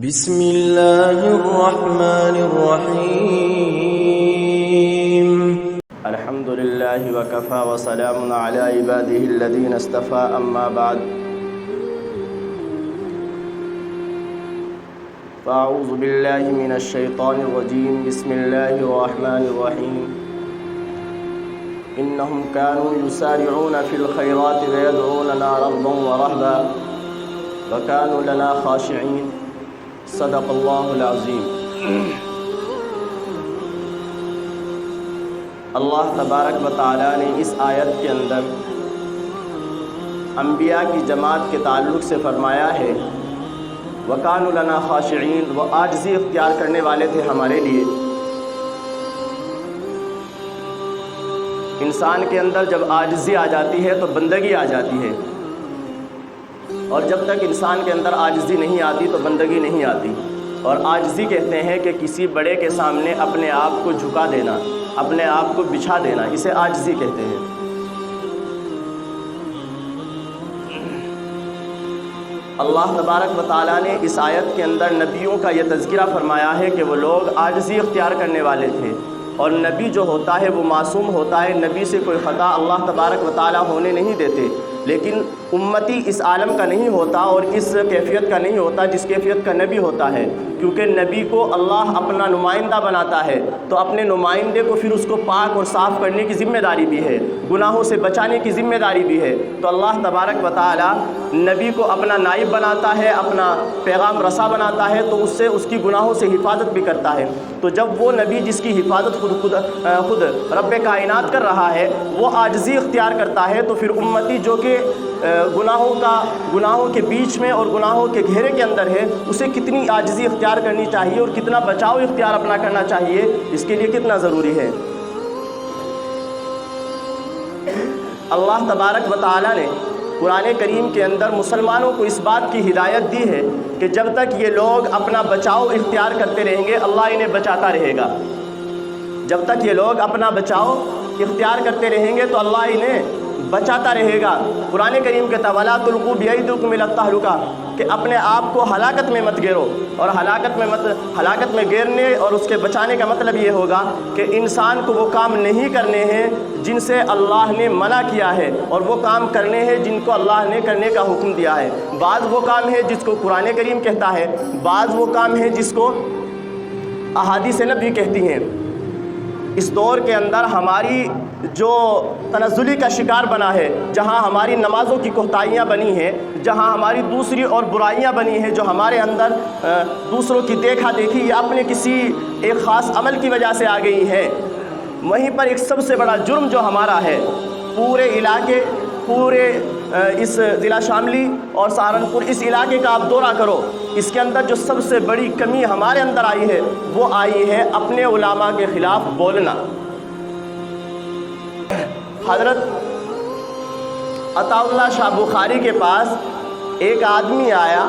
بسم اللہ الرحمن الرحیم الحمد للہ وکفى وسلام علی عباده الذین اصطفى اما بعد فاعوذ باللہ من الشیطان الرجیم بسم اللہ الرحمن الرحیم انہم كانوا یسارعون فی الخیرات ویدعوننا رغبا ورہبا وكانوا لنا خاشعین صدق اللہ العظیم۔ اللہ تبارک و تعالیٰ نے اس آیت کے اندر انبیاء کی جماعت کے تعلق سے فرمایا ہے وَكَانُوا لَنَا خَاشِعِينَ، وہ عاجزی اختیار کرنے والے تھے ہمارے لیے۔ انسان کے اندر جب عاجزی آ جاتی ہے تو بندگی آ جاتی ہے، اور جب تک انسان کے اندر عاجزی نہیں آتی تو بندگی نہیں آتی۔ اور عاجزی کہتے ہیں کہ کسی بڑے کے سامنے اپنے آپ کو جھکا دینا، اپنے آپ کو بچھا دینا، اسے عاجزی کہتے ہیں۔ اللہ تبارک و تعالیٰ نے اس آیت کے اندر نبیوں کا یہ تذکرہ فرمایا ہے کہ وہ لوگ عاجزی اختیار کرنے والے تھے، اور نبی جو ہوتا ہے وہ معصوم ہوتا ہے، نبی سے کوئی خطا اللہ تبارک و تعالیٰ ہونے نہیں دیتے۔ لیکن امتی اس عالم کا نہیں ہوتا اور اس کیفیت کا نہیں ہوتا جس کیفیت کا نبی ہوتا ہے، کیونکہ نبی کو اللہ اپنا نمائندہ بناتا ہے، تو اپنے نمائندے کو پھر اس کو پاک اور صاف کرنے کی ذمہ داری بھی ہے، گناہوں سے بچانے کی ذمہ داری بھی ہے۔ تو اللہ تبارک و تعالی نبی کو اپنا نائب بناتا ہے، اپنا پیغام رسا بناتا ہے، تو اس سے اس کی گناہوں سے حفاظت بھی کرتا ہے۔ تو جب وہ نبی جس کی حفاظت خود رب کائنات کر رہا ہے وہ عاجزی اختیار کرتا ہے، تو پھر امتی جو کہ گناہوں کے بیچ میں اور گناہوں کے گھیرے کے اندر ہے، اسے کتنی عاجزی اختیار کرنی چاہیے اور کتنا بچاؤ اختیار اپنا کرنا چاہیے، اس کے لیے کتنا ضروری ہے۔ اللہ تبارک و تعالی نے قرآن کریم کے اندر مسلمانوں کو اس بات کی ہدایت دی ہے کہ جب تک یہ لوگ اپنا بچاؤ اختیار کرتے رہیں گے اللہ انہیں بچاتا رہے گا۔ جب تک یہ لوگ اپنا بچاؤ اختیار کرتے رہیں گے تو اللہ انہیں بچاتا رہے گا۔ قرآن کریم کہتا ہے وَلَا تُلْقُوا بِأَيْدِيكُمْ إِلَى التَّهْلُكَةِ، کہ اپنے آپ کو ہلاکت میں مت گیرو، اور ہلاکت میں گیرنے اور اس کے بچانے کا مطلب یہ ہوگا کہ انسان کو وہ کام نہیں کرنے ہیں جن سے اللہ نے منع کیا ہے، اور وہ کام کرنے ہیں جن کو اللہ نے کرنے کا حکم دیا ہے۔ بعض وہ کام ہے جس کو قرآن کریم کہتا ہے، بعض وہ کام ہے جس کو احادیث نبی کہتی ہیں۔ اس دور کے اندر ہماری جو تنزلی کا شکار بنا ہے، جہاں ہماری نمازوں کی کوتاہیاں بنی ہیں، جہاں ہماری دوسری اور برائیاں بنی ہیں، جو ہمارے اندر دوسروں کی دیکھا دیکھی یا اپنے کسی ایک خاص عمل کی وجہ سے آ گئی ہے، وہیں پر ایک سب سے بڑا جرم جو ہمارا ہے، پورے علاقے، پورے اس ضلع شاملی اور سہارنپور اس علاقے کا آپ دورہ کرو، اس کے اندر جو سب سے بڑی کمی ہمارے اندر آئی ہے وہ آئی ہے اپنے علماء کے خلاف بولنا۔ حضرت عطا اللہ شاہ بخاری کے پاس ایک آدمی آیا،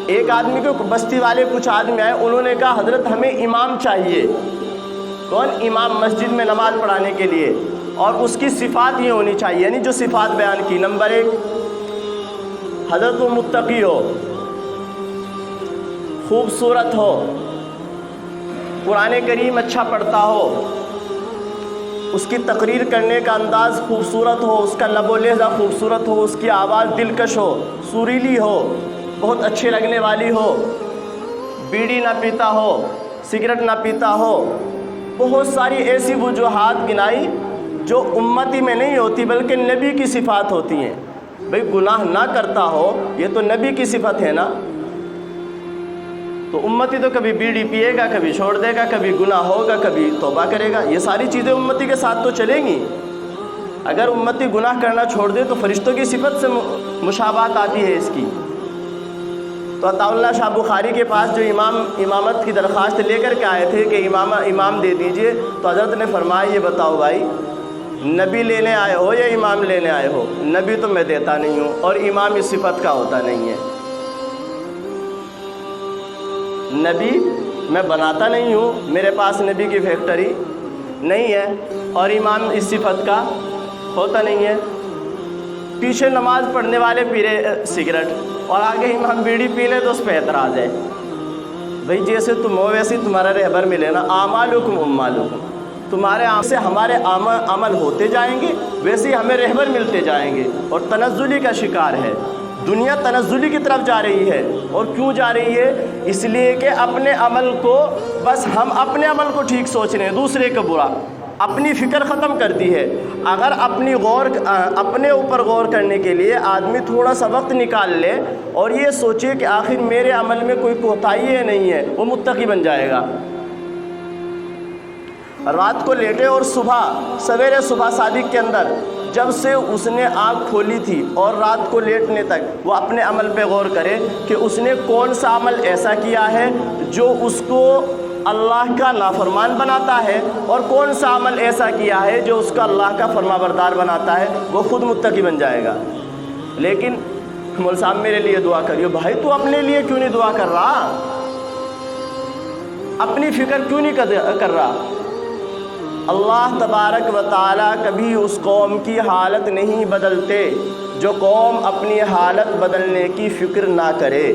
ایک آدمی کو بستی والے کچھ آدمی آئے، انہوں نے کہا حضرت ہمیں امام چاہیے۔ کون؟ امام مسجد میں نماز پڑھانے کے لیے، اور اس کی صفات یہ ہونی چاہیے، یعنی جو صفات بیان کی۔ نمبر 1، حضرت وہ متقی ہو، خوبصورت ہو، قرآن کریم اچھا پڑھتا ہو، اس کی تقریر کرنے کا انداز خوبصورت ہو، اس کا لب و لہجہ خوبصورت ہو، اس کی آواز دلکش ہو، سریلی ہو، بہت اچھے لگنے والی ہو، بیڑی نہ پیتا ہو، سگریٹ نہ پیتا ہو۔ بہت ساری ایسی وجوہات گنائی جو امتی میں نہیں ہوتی بلکہ نبی کی صفات ہوتی ہیں۔ بھئی گناہ نہ کرتا ہو یہ تو نبی کی صفت ہے نا، تو امتی تو کبھی بیڑی پیے گا، کبھی چھوڑ دے گا، کبھی گناہ ہوگا، کبھی توبہ کرے گا، یہ ساری چیزیں امتی کے ساتھ تو چلیں گی۔ اگر امتی گناہ کرنا چھوڑ دے تو فرشتوں کی صفت سے مشابہت آتی ہے اس کی۔ تو عطا اللہ شاہ بخاری کے پاس جو امامت کی درخواست لے کر کے آئے تھے کہ امام دے دیجئے، تو حضرت نے فرمایا یہ بتاؤ بھائی نبی لینے آئے ہو یا امام لینے آئے ہو؟ نبی تو میں دیتا نہیں ہوں اور امام اس صفت کا ہوتا نہیں ہے۔ نبی میں بناتا نہیں ہوں، میرے پاس نبی کی فیکٹری نہیں ہے، اور امام اس صفت کا ہوتا نہیں ہے۔ پیچھے نماز پڑھنے والے پی رہے سگریٹ اور آگے امام بیڑی پی لے تو اس پہ اعتراض ہے۔ بھئی جیسے تم ہو ویسے تمہارا رہبر ملے نا، اعمالکم امالکم، تمہارے سے ہمارے عمل ہوتے جائیں گے ویسے ہی ہمیں رہبر ملتے جائیں گے۔ اور تنزلی کا شکار ہے، دنیا تنزلی کی طرف جا رہی ہے۔ اور کیوں جا رہی ہے؟ اس لیے کہ اپنے عمل کو، بس ہم اپنے عمل کو ٹھیک سوچ رہے ہیں، دوسرے کا برا، اپنی فکر ختم کر دی ہے۔ اگر اپنے اوپر غور کرنے کے لیے آدمی تھوڑا سا وقت نکال لے اور یہ سوچے کہ آخر میرے عمل میں کوئی کوتاہی ہے نہیں ہے، وہ متقی بن جائے گا۔ رات کو لیٹے اور سویرے صبح صادق کے اندر جب سے اس نے آنکھ کھولی تھی اور رات کو لیٹنے تک وہ اپنے عمل پہ غور کرے کہ اس نے کون سا عمل ایسا کیا ہے جو اس کو اللہ کا نافرمان بناتا ہے، اور کون سا عمل ایسا کیا ہے جو اس کا اللہ کا فرما بردار بناتا ہے، وہ خود متقی بن جائے گا۔ لیکن مول صاحب میرے لیے دعا کریو، بھائی تو اپنے لیے کیوں نہیں دعا کر رہا؟ اپنی فکر کیوں نہیں کر رہا؟ اللہ تبارک و تعالیٰ کبھی اس قوم کی حالت نہیں بدلتے جو قوم اپنی حالت بدلنے کی فکر نہ کرے۔